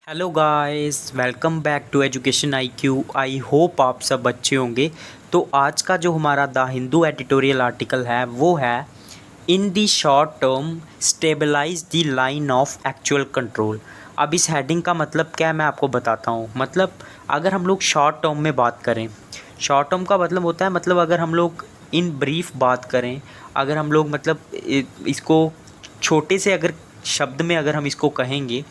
Hello guys, welcome back to education IQ. I hope आप सब अच्छे होंगे। तो आज का जो हमारा द हिंदू एडिटोरियल आर्टिकल है वो है in the short term stabilize the line of actual control. अब इस हेडिंग का मतलब क्या है मैं आपको बताता हूँ। मतलब अगर हम लोग शॉर्ट टर्म में बात करें, शॉर्ट टर्म का मतलब होता है मतलब अगर हम लोग इन ब्रीफ बात करें, अगर हम लोग मतलब इसको छोटे से अगर शब्द में अगर हम इसको कहेंगे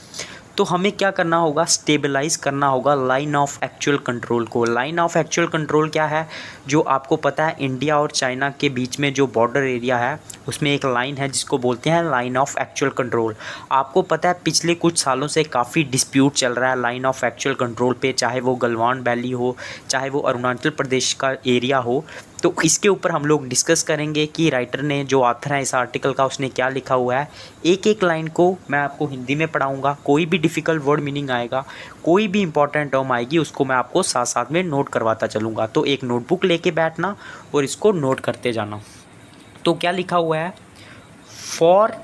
तो हमें क्या करना होगा, स्टेबलाइज़ करना होगा लाइन ऑफ एक्चुअल कंट्रोल को। लाइन ऑफ एक्चुअल कंट्रोल क्या है? जो आपको पता है इंडिया और चाइना के बीच में जो बॉर्डर एरिया है उसमें एक लाइन है जिसको बोलते हैं लाइन ऑफ एक्चुअल कंट्रोल। आपको पता है पिछले कुछ सालों से काफ़ी डिस्प्यूट चल रहा है लाइन ऑफ एक्चुअल कंट्रोल पे, चाहे वो गलवान वैली हो, चाहे वो अरुणाचल प्रदेश का एरिया हो। तो इसके ऊपर हम लोग डिस्कस करेंगे कि राइटर ने, जो ऑथर है इस आर्टिकल का, उसने क्या लिखा हुआ है। एक एक लाइन को मैं आपको हिंदी में पढ़ाऊंगा। कोई भी डिफ़िकल्ट वर्ड मीनिंग आएगा, कोई भी इंपॉर्टेंट टर्म आएगी, उसको मैं आपको साथ साथ में नोट करवाता चलूँगा। तो एक नोटबुक लेके बैठना और इसको नोट करते जाना। तो क्या लिखा हुआ है? For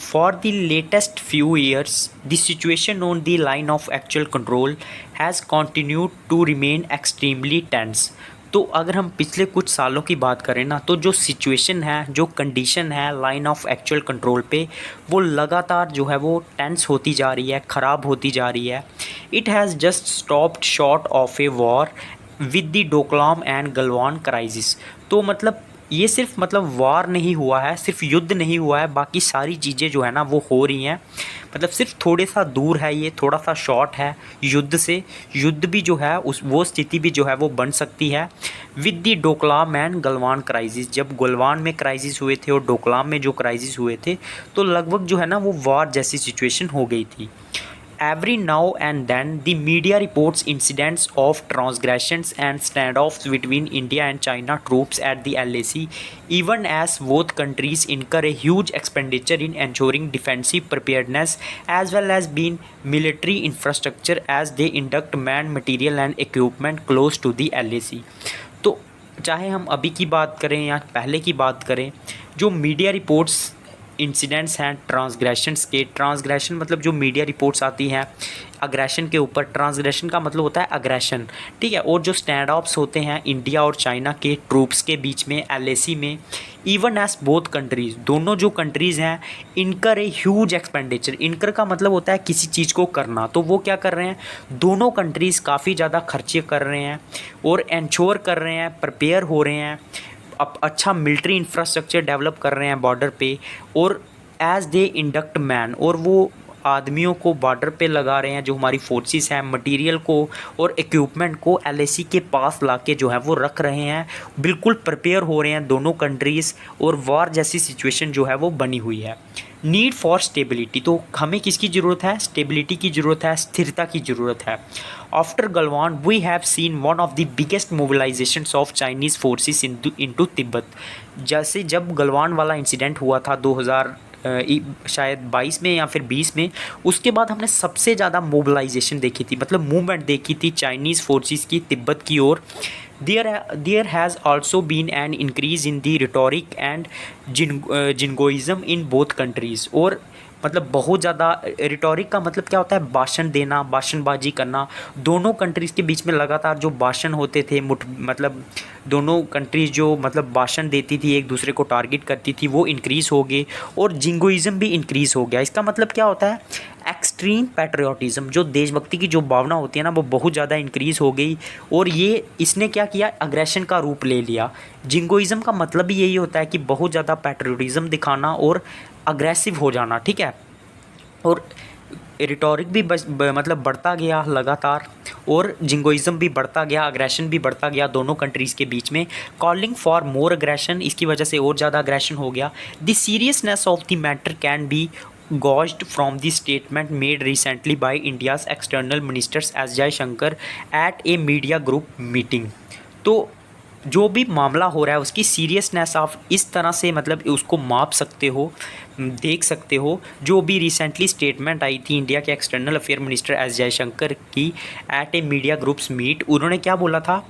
For the latest few years, the situation on the line of actual control has continued to remain extremely tense. तो अगर हम पिछले कुछ सालों की बात करें ना, तो जो सिचुएशन है, जो कंडीशन है लाइन ऑफ एक्चुअल कंट्रोल पे, वो लगातार जो है वो टेंस होती जा रही है, ख़राब होती जा रही है। It has just stopped short of a war with the Doklam and Galwan crisis. तो मतलब ये सिर्फ मतलब वार नहीं हुआ है, सिर्फ युद्ध नहीं हुआ है, बाकी सारी चीज़ें जो है ना वो हो रही हैं। मतलब सिर्फ थोड़े सा दूर है, ये थोड़ा सा शॉर्ट है युद्ध से। युद्ध भी जो है उस वो स्थिति भी जो है वो बन सकती है with the Doklam and Galwan crisis. जब गलवान में क्राइसिस हुए थे और डोकलाम में जो क्राइसिस हुए थे तो लगभग जो है ना वो वार जैसी सिचुएशन हो गई थी। Every now and then, the media reports incidents of transgressions and standoffs between India and China troops at the LAC, even as both countries incur a huge expenditure in ensuring defensive preparedness as well as being military infrastructure as they induct man, material and equipment close to the LAC. तो चाहे हम अभी की बात करें या पहले की बात करें, जो मीडिया रिपोर्ट्स इंसिडेंट्स हैं ट्रांसग्रेशंस के, ट्रांसग्रेशन मतलब जो मीडिया रिपोर्ट्स आती हैं अग्रेशन के ऊपर, ट्रांसग्रेशन का मतलब होता है अग्रेशन, ठीक है। और जो स्टैंड ऑफ्स होते हैं इंडिया और चाइना के ट्रूप्स के बीच में एलएसी में, इवन एज बोथ कंट्रीज़, दोनों जो कंट्रीज़ हैं, इनकर ए ह्यूज एक्सपेंडिचर। इनकर का मतलब होता है किसी चीज़ को करना, तो वो क्या कर रहे हैं, दोनों कंट्रीज़ काफ़ी ज़्यादा खर्चे कर रहे हैं और इंश्योर कर रहे हैं, प्रिपेयर हो रहे हैं, अब अच्छा मिलिट्री इंफ्रास्ट्रक्चर डेवलप कर रहे हैं बॉर्डर पे। और एज दे इंडक्ट मैन, और वो आदमियों को बॉर्डर पे लगा रहे हैं, जो हमारी फोर्सेस हैं, मटेरियल को और इक्विपमेंट को एलएसी के पास लाके जो है वो रख रहे हैं। बिल्कुल प्रिपेयर हो रहे हैं दोनों कंट्रीज़ और वार जैसी सिचुएशन जो है वो बनी हुई है। नीड फॉर स्टेबिलिटी, तो हमें किसकी ज़रूरत है? स्टेबिलिटी की ज़रूरत है, स्थिरता की ज़रूरत है। After Galwan we have seen one of the biggest mobilisations of Chinese forces into Tibet. जैसे जब गलवान वाला इंसिडेंट हुआ था 2000 शायद 22 में या फिर 20 में, उसके बाद हमने सबसे ज़्यादा मोबिलाइजेशन देखी थी, मतलब मूवमेंट देखी थी चाइनीज़ फोर्सेस की तिब्बत की ओर। There has also been an increase in the rhetoric and jingoism in both countries। और मतलब बहुत ज़्यादा रिटोरिक का मतलब क्या होता है? भाषण देना, भाषणबाजी करना। दोनों कंट्रीज़ के बीच में लगातार जो भाषण होते थे, मतलब दोनों कंट्रीज़ जो मतलब भाषण देती थी, एक दूसरे को टारगेट करती थी, वो इंक्रीज़ हो गए और जिंगोइज़म भी इंक्रीज़ हो गया। इसका मतलब क्या होता है? एक्सट्रीम पैट्रियोटिज़म, जो देशभक्ति की जो भावना होती है ना, वो बहुत ज़्यादा इंक्रीज़ हो गई। और ये इसने क्या किया? अग्रेशन का रूप ले लिया। जिंगोइज़म का मतलब भी यही होता है कि बहुत ज़्यादा पैट्रियोटिज़म दिखाना और अग्रेसिव हो जाना, ठीक है। और रिटोरिक भी मतलब बढ़ता गया लगातार, और जिंगोइज़म भी बढ़ता गया, अग्रेशन भी बढ़ता गया दोनों कंट्रीज़ के बीच में। कॉलिंग फॉर मोर अग्रेशन, इसकी वजह से और ज़्यादा अग्रेशन हो गया। The seriousness of the matter can be gauged from the statement made recently by India's external ministers S. Jaishankar at a media group meeting। तो जो भी मामला हो रहा है उसकी सीरियसनेस आप इस तरह से मतलब उसको माप सकते हो, देख सकते हो। जो भी रिसेंटली स्टेटमेंट आई थी इंडिया के external affair minister S Jaishankar की एट ए मीडिया ग्रुप्स मीट, उन्होंने क्या बोला था?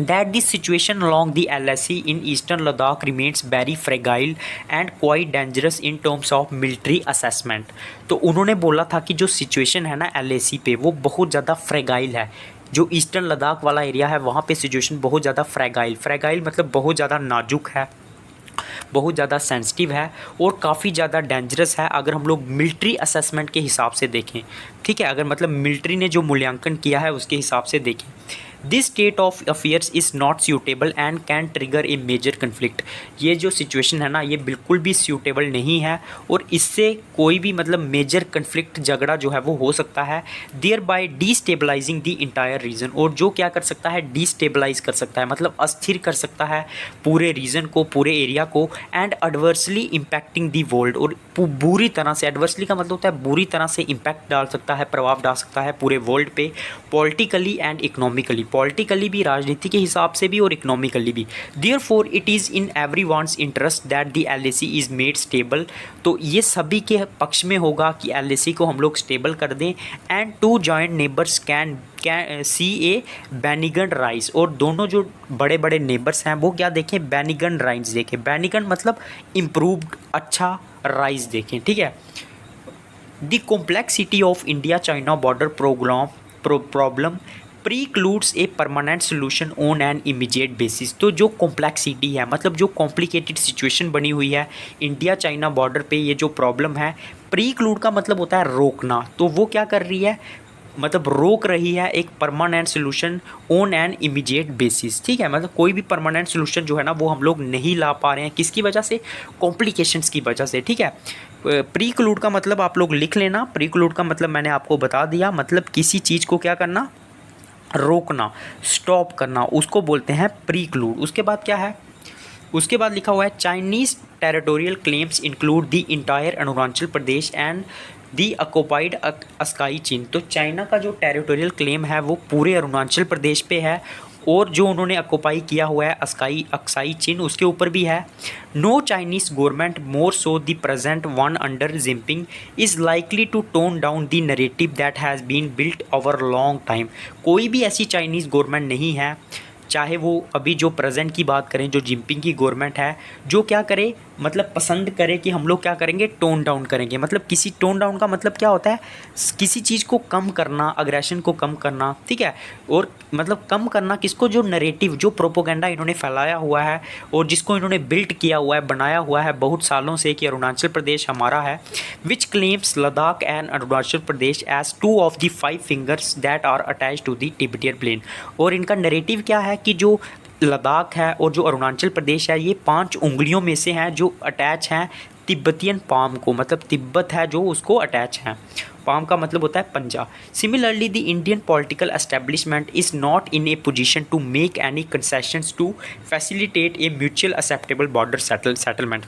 that the situation along the LAC in eastern Ladakh remains very fragile and quite dangerous in terms of military assessment। तो उन्होंने बोला था कि जो सिचुएशन है ना LAC पे वो बहुत ज़्यादा फ्रेगाइल है। जो ईस्टर्न लद्दाख वाला एरिया है वहाँ पे सिचुएशन बहुत ज़्यादा फ्रेगाइल मतलब बहुत ज़्यादा नाजुक है, बहुत ज़्यादा सेंसिटिव है और काफ़ी ज़्यादा डेंजरस है अगर हम लोग मिलिट्री असेसमेंट के हिसाब से देखें। ठीक है, अगर मतलब मिलिट्री ने जो मूल्यांकन किया है उसके हिसाब से देखें। This state of affairs is not suitable and can trigger a major conflict. ये जो सिचुएशन है ना ये बिल्कुल भी सूटेबल नहीं है और इससे कोई भी मतलब मेजर कन्फ्लिक्ट झगड़ा जो है वो हो सकता है। Thereby destabilising the entire region, और जो क्या कर सकता है डिस्टेबलाइज कर सकता है मतलब अस्थिर कर सकता है पूरे रीजन को, पूरे एरिया को। And adversely impacting the world, और बुरी तरह से, एडवर्सली का मतलब होता है बुरी तरह से इम्पैक्ट डाल सकता है, प्रभाव डाल सकता है पूरे वर्ल्ड पे, पॉलिटिकली एंड इकोनॉमिकली, पॉलिटिकली भी, राजनीति के हिसाब से भी और इकोनॉमिकली भी। Therefore it is in everyone's interest that the LAC is made stable. तो ये सभी के पक्ष में होगा कि LAC को हम लोग स्टेबल कर दें। And two giant neighbours can see a benign rise, और दोनों जो बड़े बड़े नेबर्स हैं वो क्या देखें, बेनिगन राइज देखें। बेनिगन मतलब इम्प्रूव्ड, अच्छा, राइज देखें। ठीक है, the complexity of India China border problem precludes a permanent solution on an immediate basis. तो जो कॉम्प्लेक्सिटी है मतलब जो कॉम्प्लिकेटेड सिचुएशन बनी हुई है इंडिया चाइना बॉर्डर पे, ये जो प्रॉब्लम है, प्रीक्लूड का मतलब होता है रोकना। तो वो क्या कर रही है, मतलब रोक रही है एक permanent solution on an immediate basis. ठीक है, मतलब कोई भी परमानेंट सोल्यूशन जो है ना वो हम लोग नहीं ला पा रहे हैं, किसकी वजह से, कॉम्प्लिकेशंस की वजह से। ठीक है, प्रीक्लूड का मतलब आप लोग लिख लेना, प्रीक्लूड का मतलब मैंने आपको बता दिया, मतलब किसी चीज़ को क्या करना, रोकना, स्टॉप करना, उसको बोलते हैं प्रीक्लूड। उसके बाद क्या है, उसके बाद लिखा हुआ है Chinese territorial claims include the entire Arunachal Pradesh and the occupied अस्काई चीन। तो चाइना का जो टेरिटोरियल क्लेम है वो पूरे अरुणाचल प्रदेश पे है और जो उन्होंने ऑक्युपाई किया हुआ है अक्साई चीन उसके ऊपर भी है। No Chinese government more so the present one under Jinping is likely to tone down the narrative that has been built over long time. कोई भी ऐसी चाइनीज़ गवर्नमेंट नहीं है, चाहे वो अभी जो प्रेजेंट की बात करें, जो जिनपिंग की गवर्नमेंट है, जो क्या करे, मतलब पसंद करे कि हम लोग क्या करेंगे, टोन डाउन करेंगे। मतलब किसी टोन डाउन का मतलब क्या होता है, किसी चीज़ को कम करना, अग्रेशन को कम करना। ठीक है, और मतलब कम करना किसको, जो नरेटिव, जो प्रोपोगेंडा इन्होंने फैलाया हुआ है और जिसको इन्होंने बिल्ट किया हुआ है, बनाया हुआ है बहुत सालों से कि अरुणाचल प्रदेश हमारा है, which claims Ladakh and Arunachal Pradesh as 2 of the 5 fingers that are attach to the Tibetan plain. और इनका नरेटिव क्या है कि जो लद्दाख है और जो अरुणाचल प्रदेश है ये 5 उंगलियों में से हैं जो अटैच हैं तिब्बतियन पाम को, मतलब तिब्बत है जो उसको अटैच है। पाम का मतलब होता है पंजा। Similarly the Indian political establishment is not in a position to make any concessions to facilitate a mutual acceptable border settlement.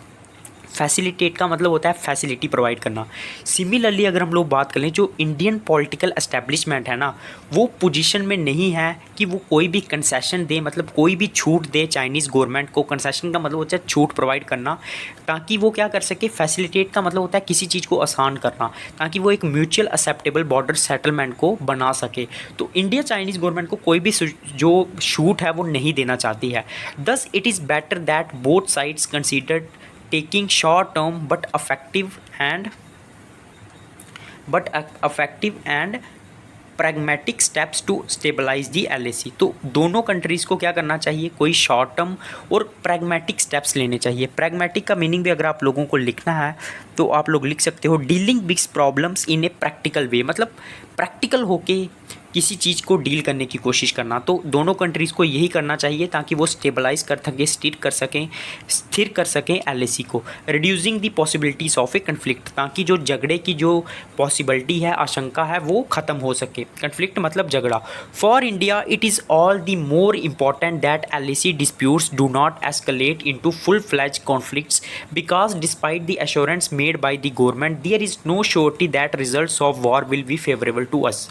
Facilitate का मतलब होता है फैसिलिटी प्रोवाइड करना। सिमिलरली अगर हम लोग बात करें, जो इंडियन पॉलिटिकल एस्टेब्लिशमेंट है ना वो पोजीशन में नहीं है कि वो कोई भी कंसेशन दे, मतलब कोई भी छूट दे चाइनीज़ गवर्नमेंट को। कंसेशन का मतलब होता है छूट प्रोवाइड करना, ताकि वो क्या कर सके। फैसिलिटेट का मतलब होता है किसी चीज़ को आसान करना, ताकि वो एक म्यूचुअल एक्सेप्टेबल बॉर्डर सेटलमेंट को बना सके। तो इंडिया चाइनीज़ गवर्नमेंट को कोई भी जो छूट है वो नहीं देना चाहती है। Thus it is better that both sides considered taking short term but effective and pragmatic steps to stabilize the LAC। तो दोनों कंट्रीज़ को क्या करना चाहिए, कोई शॉर्ट टर्म और प्रैग्मेटिक स्टेप्स लेने चाहिए। प्रैग्मेटिक का मीनिंग भी अगर आप लोगों को लिखना है तो आप लोग लिख सकते हो dealing with problems in a practical way, मतलब प्रैक्टिकल होके किसी चीज़ को डील करने की कोशिश करना। तो दोनों कंट्रीज़ को यही करना चाहिए ताकि वो स्टेबलाइज कर सकें, स्थिर कर सकें LAC को। Reducing the possibilities of A conflict, ताकि जो झगड़े की जो पॉसिबिलिटी है, आशंका है, वो ख़त्म हो सके। कन्फ्लिक्ट मतलब झगड़ा। For India it is all the more important that LAC disputes do not escalate into full fledged conflicts because despite the assurance made by the government there is no surety that results of war will be favourable to us.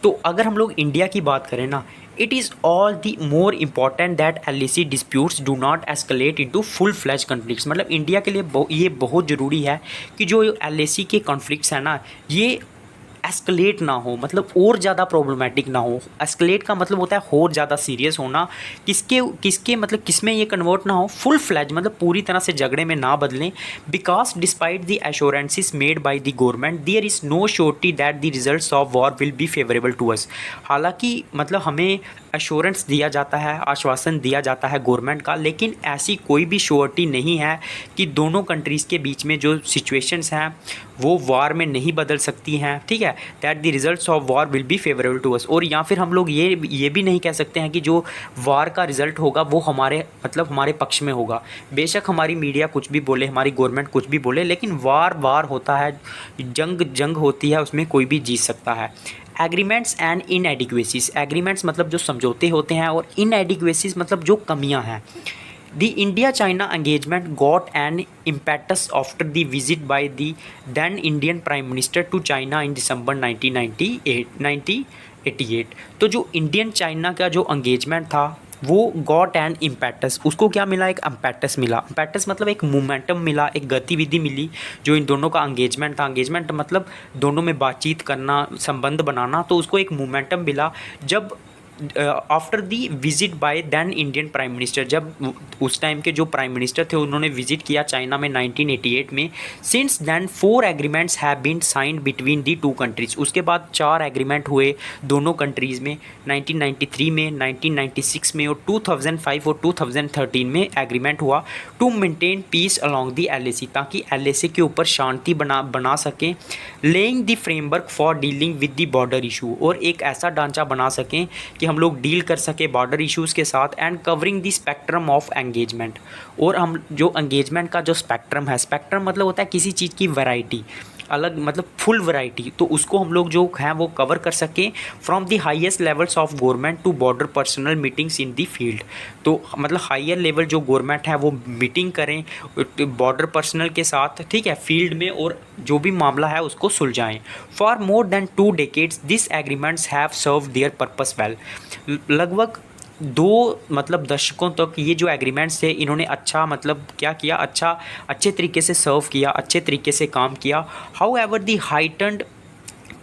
तो अगर हम लोग India की बात करें ना, it is all the more important that LAC disputes do not escalate into full fledged conflicts. मतलब India के लिए ये बहुत ज़रूरी है कि जो LAC के कॉन्फ्लिक्ट्स हैं ना ये एस्केलेट ना हो, मतलब और ज़्यादा प्रॉब्लमेटिक ना हो। एस्केलेट का मतलब होता है और ज़्यादा सीरियस होना। किसके किसके मतलब किस में ये कन्वर्ट ना हो, फुल फ्लैज मतलब पूरी तरह से झगड़े में ना बदलें। Because despite the assurances made by the government there is no surety that the results of war will be favourable to us. हालांकि मतलब हमें एश्योरेंस दिया जाता है, आश्वासन दिया जाता है गवर्नमेंट का, लेकिन ऐसी कोई भी श्योरिटी नहीं है कि दोनों कंट्रीज़ के बीच में जो सिचुएशंस हैं वो वॉर में नहीं बदल सकती हैं, ठीक है। That the results of war will be favourable to us. और या फिर हम लोग ये भी नहीं कह सकते हैं कि जो वॉर का रिजल्ट होगा वो हमारे मतलब हमारे पक्ष में होगा। बेशक हमारी मीडिया कुछ भी बोले, हमारी गवर्नमेंट कुछ भी बोले, लेकिन वार होता है, जंग होती है, उसमें कोई भी जीत सकता है। Agreements and इनएडिक्वेसीज। एग्रीमेंट्स मतलब जो समझौते होते हैं, और इनएडिक्वेसीज मतलब जो कमियां हैं। The India-China engagement got an impetus after the visit by the then Indian Prime Minister to China in December 1988। तो जो इंडियन चाइना का जो एंगेजमेंट था वो गॉट एन इम्पैटस, उसको क्या मिला, एक इम्पैटस मिला। इम्पैटस मतलब एक मोमेंटम मिला, एक गतिविधि मिली जो इन दोनों का एंगेजमेंट था। एंगेजमेंट मतलब दोनों में बातचीत करना, संबंध बनाना, तो उसको एक मोमेंटम मिला जब after the visit by then Indian prime minister, जब उस टाइम के जो प्राइम मिनिस्टर थे उन्होंने विजिट किया चाइना में 1988 में। Since then 4 agreements have been signed between the 2 countries. उसके बाद 4 एग्रीमेंट हुए दोनों कंट्रीज़ में, 1993 में, 1996 में, और 2005 और 2013 में एग्रीमेंट हुआ to maintain peace along the LAC, ताकि LAC के ऊपर शांति बना सकें। Laying the framework for dealing with the border issue, और एक ऐसा ढांचा बना सकें कि हम लोग डील कर सके बॉर्डर इश्यूज़ के साथ। And covering the spectrum of engagement, और हम जो एंगेजमेंट का जो स्पेक्ट्रम है, स्पेक्ट्रम मतलब होता है किसी चीज़ की वैरायटी, अलग मतलब फुल वैरायटी, तो उसको हम लोग जो हैं वो कवर कर सकें from the highest levels of government to border personnel meetings in the field. तो मतलब हायर लेवल जो गवर्नमेंट है वो मीटिंग करें बॉर्डर पर्सनल के साथ, ठीक है, फील्ड में, और जो भी मामला है उसको सुलझाएं। For more than 2 decades this agreements have serve their purpose well. लगभग 2 मतलब दशकों तक ये जो एग्रीमेंट्स थे इन्होंने अच्छा मतलब क्या किया, अच्छे तरीके से सर्व किया, अच्छे तरीके से काम किया। However the heightened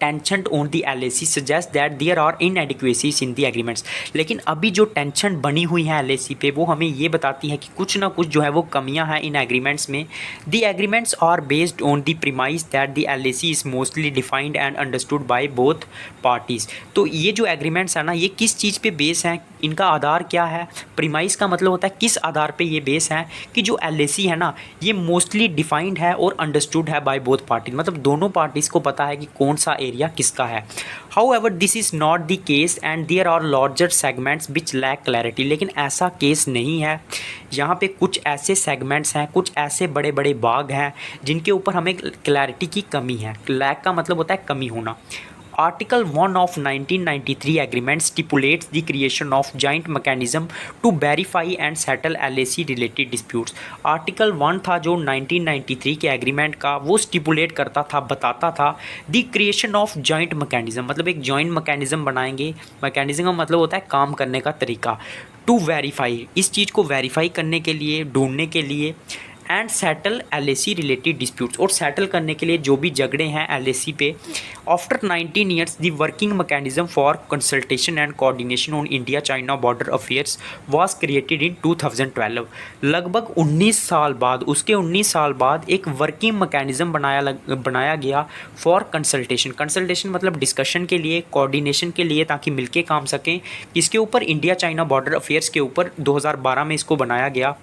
tension on the LAC suggest that there are inadequacies in the agreements. लेकिन अभी जो टेंशन बनी हुई है LAC पे वो हमें ये बताती है कि कुछ ना कुछ जो है वो कमियां हैं इन एग्रीमेंट्स में। The agreements are based on the premise that the LAC is mostly defined and understood by both parties. तो ये जो एग्रीमेंट्स है ना, ये किस चीज़ पे बेस हैं, इनका आधार क्या है। प्रीमाइस का मतलब होता है किस आधार पे ये बेस है, कि जो LAC है ना ये मोस्टली डिफाइंड है और अंडरस्टूड है बाय बोथ पार्टीज, मतलब दोनों पार्टीज़ को पता है कि कौन सा एरिया किसका है। However this is not the case and there are larger segments which lack clarity. लेकिन ऐसा केस नहीं है, यहाँ पे कुछ ऐसे सेगमेंट्स हैं, कुछ ऐसे बड़े बड़े बाग हैं जिनके ऊपर हमें क्लैरिटी की कमी है। लैक का मतलब होता है कमी होना। Article 1 of 1993 agreement stipulates the creation of joint mechanism to verify and settle LAC related disputes। Article 1 था जो 1993 के एग्रीमेंट का, वो स्टिपुलेट करता था, बताता था the creation of joint mechanism, मतलब एक जॉइंट मैकेनिज्म बनाएंगे। मैकेनिज्म का मतलब होता है काम करने का तरीका। टू वेरीफाई, इस चीज़ को वेरीफाई करने के लिए, ढूंढने के लिए, and settle LAC related disputes, और सेटल करने के लिए जो भी झगड़े हैं LAC पे। After 19 years the working mechanism for consultation and coordination on India China border affairs was created in 2012। लगभग 19 साल बाद, उसके 19 साल बाद एक वर्किंग मैकेनिज्म बनाया गया फॉर कंसल्टेशन। कंसल्टेशन मतलब डिस्कशन के लिए, कोऑर्डिनेशन के लिए, ताकि मिलके काम सकें। किसके ऊपर, इंडिया चाइना बॉर्डर अफेयर्स के ऊपर 2012 में इसको बनाया गया।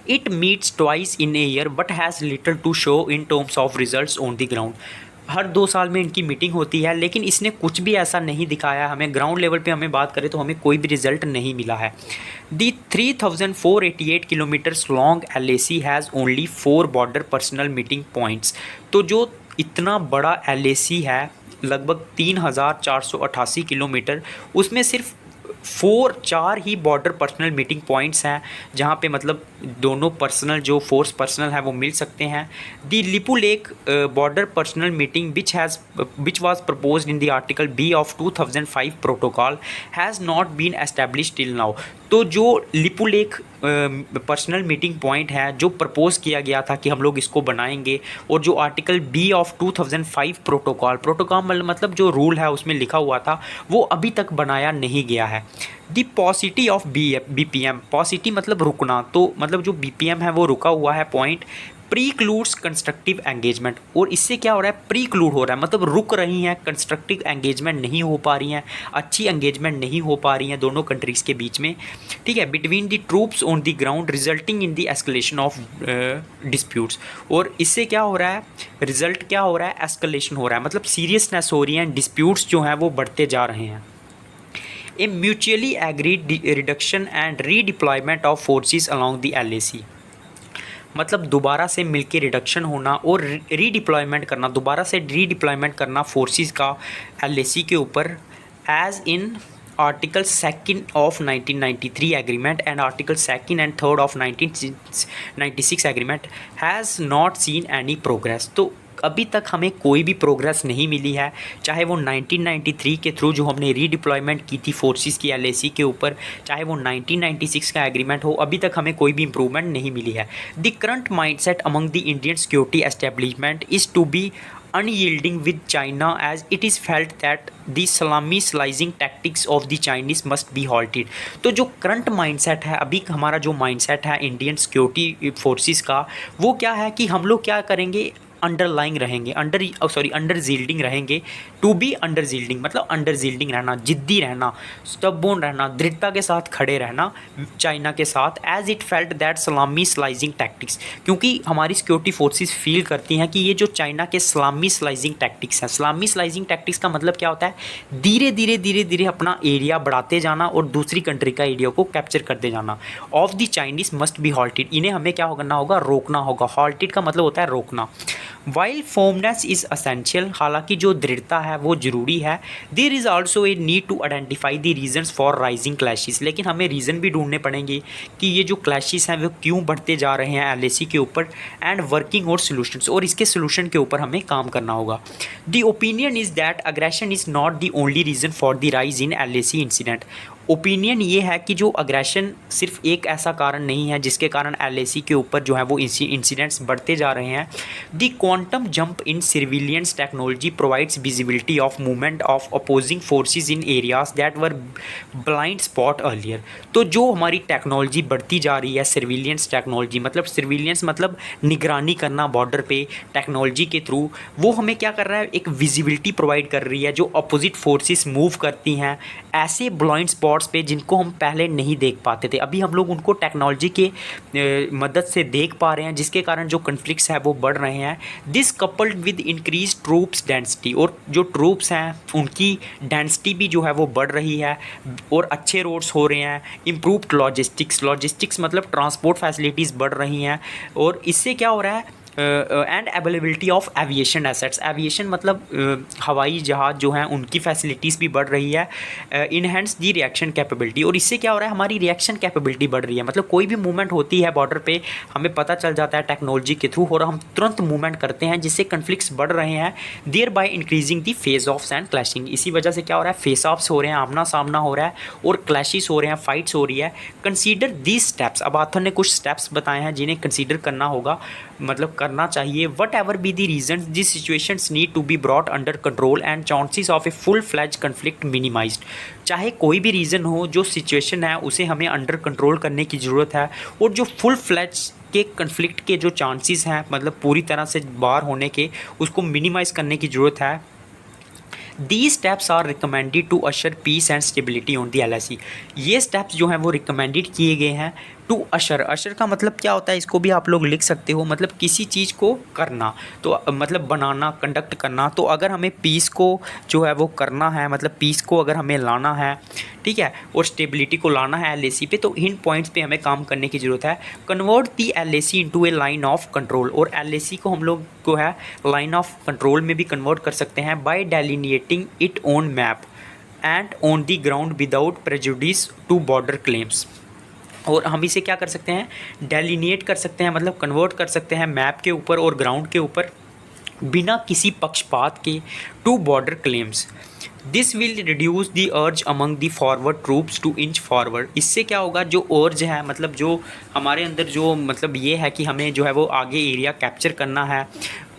It meets twice in a year but has little to show in terms of results on the ground। हर 2 साल में इनकी मीटिंग होती है, लेकिन इसने कुछ भी ऐसा नहीं दिखाया हमें। ग्राउंड लेवल पे हमें बात करें तो हमें कोई भी रिजल्ट नहीं मिला है। दी 3488 kilometres long LAC has only 4 border personnel meeting points. तो जो इतना बड़ा LAC है, लगभग 3488 किलोमीटर, उसमें सिर्फ चार ही बॉर्डर पर्सनल मीटिंग पॉइंट्स हैं जहाँ पे मतलब दोनों पर्सनल जो फोर्स पर्सनल है वो मिल सकते हैं। The Lipulekh border personnel meeting which was proposed in the article B of 2005 protocol has not been established till now. तो जो Lipulekh personnel meeting point है जो प्रपोज किया गया था कि हम लोग इसको बनाएंगे, और जो आर्टिकल बी ऑफ 2005 प्रोटोकॉल मतलब जो रूल है उसमें लिखा हुआ था वो अभी तक बनाया नहीं गया है। दी पॉसिटी ऑफ BPM, पॉसिटी मतलब रुकना, तो मतलब जो BPM है वो रुका हुआ है पॉइंट प्रीक्लूड्स कंस्ट्रक्टिव एंगेजमेंट। और इससे क्या हो रहा है, प्रीक्लूड हो रहा है मतलब रुक रही हैं, कंस्ट्रक्टिव एंगेजमेंट नहीं हो पा रही हैं, अच्छी एंगेजमेंट नहीं हो पा रही हैं दोनों कंट्रीज़ के बीच में, ठीक है, between the troops on the ground resulting in the escalation of disputes. और इससे क्या हो रहा है, रिजल्ट क्या हो रहा है, एस्केलेशन हो रहा है, मतलब सीरियसनेस हो रही है, डिस्प्यूट्स जो हैं वो बढ़ते जा रहे हैं। A mutually agreed reduction and redeployment of forces along the LAC, मतलब दोबारा से मिलके रिडक्शन होना और रीडिप्लॉयमेंट करना, दोबारा से रीडिप्लॉयमेंट करना फोर्सेस का LAC के ऊपर, as in article 2 of 1993 agreement and article 2 and 3 of 1996 agreement has not seen any progress. तो अभी तक हमें कोई भी प्रोग्रेस नहीं मिली है, चाहे वो 1993 के थ्रू जो हमने रीडिप्लॉयमेंट की थी फोर्सेस की LAC के ऊपर, चाहे वो 1996 का एग्रीमेंट हो, अभी तक हमें कोई भी इंप्रूवमेंट नहीं मिली है। The current mindset among the Indian security establishment is to be unyielding with China as it is felt that the salami slicing tactics of the Chinese must be halted। तो जो करंट माइंडसेट है, अभी हमारा जो mindset है Indian security forces का, वो क्या है कि हम लोग क्या करेंगे, अंडरलाइंग रहेंगे, अंडर जील्डिंग रहेंगे। टू बी अंडर जील्डिंग मतलब अंडर जील्डिंग रहना, जिद्दी रहना, स्टबबोर्न रहना, दृढ़ता के साथ खड़े रहना चाइना के साथ, एज इट फेल्ट दैट सलामी स्लाइजिंग टैक्टिक्स, क्योंकि हमारी सिक्योरिटी फोर्सेस फील करती हैं कि ये जो चाइना के सलामी स्लाइजिंग टैक्टिक्स हैं, सलामी स्लाइजिंग टैक्टिक्स का मतलब क्या होता है, धीरे धीरे अपना एरिया बढ़ाते जाना और दूसरी कंट्री का एरिया को कैप्चर करते जाना। Of the Chinese must be halted, इन्हें हमें क्या करना होगा, रोकना होगा। हॉल्टेड का मतलब होता है रोकना। वाइल फॉर्मनेस इज़ असेंशियल, हालांकि जो दृढ़ता है वो ज़रूरी है। There is also a need to identify the reasons for rising clashes, लेकिन हमें रीज़न भी ढूंढने पड़ेंगे कि ये जो क्लैशेस हैं वो क्यों बढ़ते जा रहे हैं LAC के ऊपर, एंड वर्किंग और सोल्यूशंस, और इसके सोल्यूशन के ऊपर हमें काम करना होगा। The opinion is that aggression is not the only reason for the rise in LAC incident. Opinion ये है कि जो अग्रेशन सिर्फ एक ऐसा कारण नहीं है जिसके कारण LAC के ऊपर जो है वो इंसिडेंट्स बढ़ते जा रहे हैं। The quantum jump in surveillance technology provides visibility of movement of opposing forces in areas that were blind spot earlier. तो जो हमारी टेक्नोलॉजी बढ़ती जा रही है, सर्विलियंस टेक्नोलॉजी मतलब सर्विलियंस मतलब निगरानी करना बॉर्डर पे टेक्नोलॉजी के थ्रू, वो हमें क्या कर रहा है, एक विजिबिलिटी प्रोवाइड कर रही है जो अपोजिट फोर्सेस मूव करती हैं ऐसे ब्लाइंड स्पॉट्स पे जिनको हम पहले नहीं देख पाते थे। अभी हम लोग उनको टेक्नोलॉजी के मदद से देख पा रहे हैं, जिसके कारण जो कन्फ्लिक्ट्स है वो बढ़ रहे हैं। This coupled with increase troops density, और जो ट्रूप्स हैं उनकी डेंसिटी भी जो है वो बढ़ रही है, और अच्छे रोड्स हो रहे हैं। इम्प्रूव्ड लॉजिस्टिक्स मतलब ट्रांसपोर्ट फैसिलिटीज़ बढ़ रही हैं, और इससे क्या हो रहा है, and availability of aviation assets, aviation मतलब हवाई जहाज़ जो हैं उनकी फैसिलिटीज़ भी बढ़ रही है। इनहेंस दी रिएक्शन कैपेबिलिटी, और इससे क्या हो रहा है, हमारी रिएक्शन कैपेबिलिटी बढ़ रही है, मतलब कोई भी मूवमेंट होती है बॉर्डर पे हमें पता चल जाता है टेक्नोलॉजी के थ्रू, और हम तुरंत मूवमेंट करते हैं जिससे कन्फ्लिक्ट्स बढ़ रहे हैं। Thereby increasing the face offs and clashing, इसी वजह से क्या हो रहा है, फेस ऑफ्स हो रहे हैं, आमना सामना हो रहा है, और क्लैशेस हो रहे हैं, फाइट्स हो रही है। कंसीडर दीज स्टेप्स, अब आथर ने कुछ स्टेप्स बताए हैं जिन्हें कंसीडर करना होगा, मतलब करना चाहिए। Whatever be the reason, this situations need to be brought under control and chances of a full fledged conflict minimised. चाहे कोई भी रीज़न हो, जो सिचुएशन है उसे हमें अंडर कंट्रोल करने की ज़रूरत है, और जो फुल फ्लैज के कन्फ्लिक्ट के जो चांसेस हैं मतलब पूरी तरह से बाहर होने के, उसको मिनिमाइज़ करने की ज़रूरत है। These steps are recommended to assure peace and stability on the LAC। ये स्टेप्स जो हैं वो रिकमेंडेड किए गए हैं टू अशर का मतलब क्या होता है, इसको भी आप लोग लिख सकते हो, मतलब किसी चीज़ को करना, तो मतलब बनाना, कंडक्ट करना। तो अगर हमें पीस को जो है वो करना है, मतलब पीस को अगर हमें लाना है, ठीक है, और स्टेबिलिटी को लाना है LAC पे, तो इन पॉइंट्स पे हमें काम करने की ज़रूरत है। Convert the LAC into A line of control, और LAC को हम लोग को है लाइन ऑफ कंट्रोल में भी कन्वर्ट कर सकते हैं by delineating it on map and on the ground without prejudice to border claims. और हम इसे क्या कर सकते हैं, डेलिनेट कर सकते हैं, मतलब कन्वर्ट कर सकते हैं मैप के ऊपर और ग्राउंड के ऊपर बिना किसी पक्षपात के to border claims. This will reduce the urge among the forward troops to inch forward. इससे क्या होगा, जो अर्ज है, मतलब जो हमारे अंदर जो मतलब ये है कि हमें जो है वो आगे एरिया कैप्चर करना है,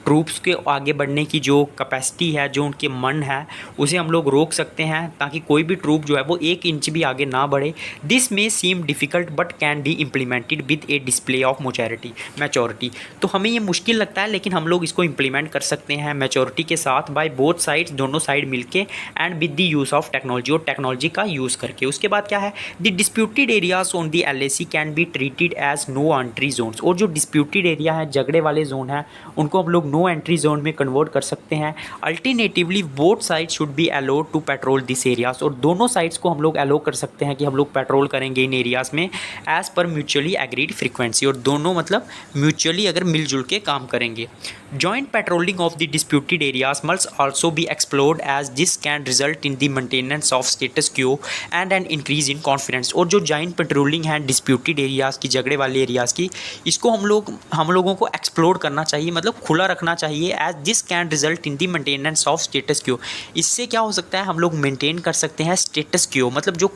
ट्रूप्स के आगे बढ़ने की जो कैपेसिटी है, जो उनके मन है, उसे हम लोग रोक सकते हैं ताकि कोई भी ट्रूप जो है वो 1 इंच भी आगे ना बढ़े। This may seem difficult but can be implemented with a display of maturity. तो हमें ये मुश्किल लगता है लेकिन हम लोग इसको इम्प्लीमेंट कर सकते हैं मैच्योरिटी के साथ, बाय बोथ साइड्स, दोनों साइड मिलके, and with the use of technology, और टेक्नोलॉजी का यूज़ करके। उसके बाद क्या है, the disputed areas on the LAC can be treated as no entry zones. और जो डिस्प्यूटेड एरिया है, झगड़े वाले जोन हैं, उनको हम लोग नो एंट्री जोन में कन्वर्ट कर सकते हैं। Alternatively both side should be allowed to patrol this areas. और दोनों साइड्स को हम लोग अलाउ कर सकते हैं कि हम लोग पेट्रोल करेंगे इन एरियाज़ में as per mutually agreed frequency. और दोनों मतलब म्यूचुअली अगर मिलजुल के काम करेंगे। Joint patrolling of the disputed areas must also be explored as this can result in the maintenance of status quo and an increase in confidence. और जो जॉइंट पेट्रोलिंग है डिस्प्यूटेड एरियाज़ की, झगड़े वाले एरियाज़ की, इसको हम लोगों को एक्सप्लोर करना चाहिए, मतलब खुला रखना चाहिए, as this can result in the maintenance of status quo. इससे क्या हो सकता है, हम लोग मेंटेन कर सकते हैं स्टेटस क्यू, मतलब जो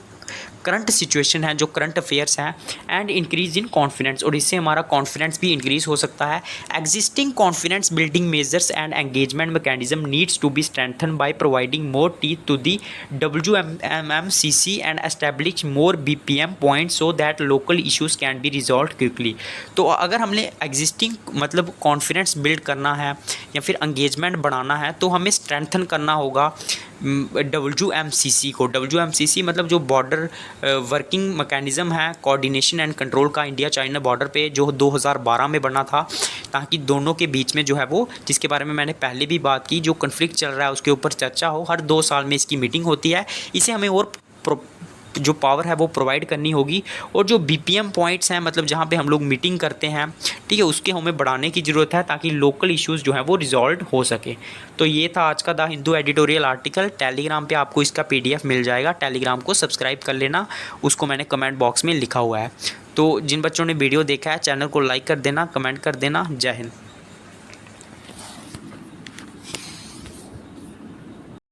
करंट सिचुएशन है, जो करंट अफेयर्स हैं, एंड इंक्रीज इन कॉन्फिडेंस। और इससे हमारा कॉन्फिडेंस भी इंक्रीज हो सकता है। Existing confidence building measures and engagement mechanism needs to be strengthen by providing more teeth to the WMMCC and establish more BPM points so that local issues can be resolve quickly. तो अगर हमने existing मतलब confidence build करना है या फिर engagement बढ़ाना है, तो हमें स्ट्रेंथन करना होगा WMCC को। WMCC मतलब जो बॉर्डर वर्किंग मैकेनिज़्म है, कोऑर्डिनेशन एंड कंट्रोल का, इंडिया चाइना बॉर्डर पे, जो 2012 में बना था, ताकि दोनों के बीच में जो है वो, जिसके बारे में मैंने पहले भी बात की, जो कन्फ्लिक्ट चल रहा है उसके ऊपर चर्चा हो। हर 2 साल में इसकी मीटिंग होती है। इसे हमें और जो पावर है वो प्रोवाइड करनी होगी। और जो BPM पॉइंट्स हैं, मतलब जहाँ पे हम लोग मीटिंग करते हैं, ठीक है, उसके हमें बढ़ाने की ज़रूरत है ताकि लोकल इश्यूज़ जो हैं वो रिजॉल्व हो सके। तो ये था आज का the Hindu editorial article. Telegram पे आपको इसका PDF मिल जाएगा, टेलीग्राम को सब्सक्राइब कर लेना, उसको मैंने कमेंट बॉक्स में लिखा हुआ है। तो जिन बच्चों ने वीडियो देखा है, चैनल को लाइक कर देना, कमेंट कर देना। जय हिंद।